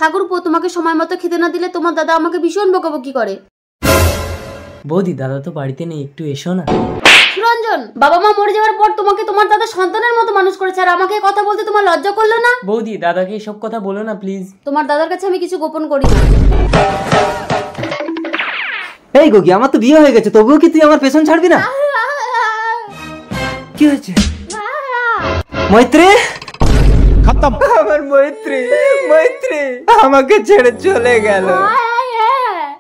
ঠাকুরপো, তোমাকে সময় মতো খেতে না দিলে তোমার দাদা আমাকে ভীষণ বকাবকি করে। বৌদি, দাদা তো বাড়িতে নেই, একটু এসো না। সুরঞ্জন, বাবা মা মরে যাওয়ার পর তোমাকে তোমার দাদা সন্তানের মতো মানুষ করেছে, আর আমাকে কথা বলতে তোমার লজ্জা করলো না? বৌদি, দাদাকে এসব কথা বলো না প্লিজ। তোমার দাদার কাছে আমি কিছু গোপন করি না। এই গোগি, আমার তো বিয়ে হয়ে গেছে, তবুও কি তুই আমার পেছন ছাড়বি না? কি হয়েছে? মৈত্রী, খতম। আমার মৈত্রী আমাকে ছেড়ে চলে গেল।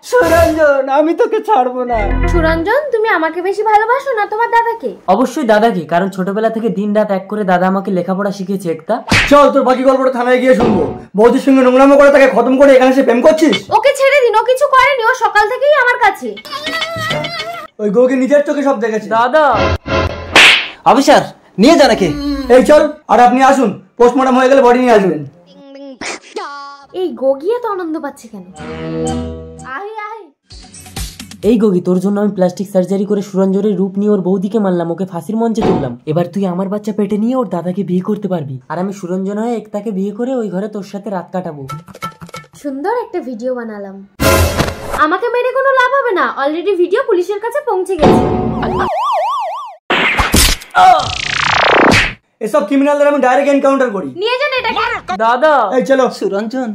সুরঞ্জন, আমি তোকে ছাড়বো না। সুরঞ্জন, তুমি আমাকে বেশি ভালোবাসো না তোমার দাদাকে? অবশ্যই দাদাকে, কারণ ছোটবেলা থেকে দিন রাত এক করে দাদা আমাকে লেখাপড়া শিখিয়েছে। একটা চল, তোর বাকি গল্পটা থানায় গিয়ে শুনবো। বৌদির সঙ্গে নোংরামো করে তাকে খতম করে এখানে এসে প্রেম করছিস? ওকে ছেড়ে দিন, ও কিছু করেনি, ও সকাল থেকেই আমার কাছে। ওই গোকে নিজের চোখে সব দেখেছি। দাদা, অফিসার নিয়ে যা নাকি। এই চল, আর আপনি আসুন, পোস্টমর্টম হয়ে গেলে বডি নিয়ে আসবেন। এই গগিয়ে তো আনন্দ পাচ্ছে কেন? এই গগি, তোর জন্য আমি প্লাস্টিক সার্জারি করে সুরঞ্জনের রূপ নিয়ে ওর বৌদিকে মারলাম, ওকে ফাঁসির মঞ্চে তুললাম। এবার তুই আমার বাচ্চা পেটে নিয়ে ওর দাদাকে বিয়ে করতে পারবি, আর আমি সুরঞ্জন হয়ে একতাকে বিয়ে করে ওই ঘরে তোর সাথে রাত কাটাবো। সুন্দর একটা ভিডিও বানালাম। আমাকে মেরে কোনো লাভ হবে না, অলরেডি ভিডিও পুলিশের কাছে পৌঁছে গেছে। এসব ক্রিমিনালদের আমি ডাইরেক্ট এনকাউন্টার করি। নিয়ে যান এটাকে। দাদা, এই চলো সুরঞ্জন।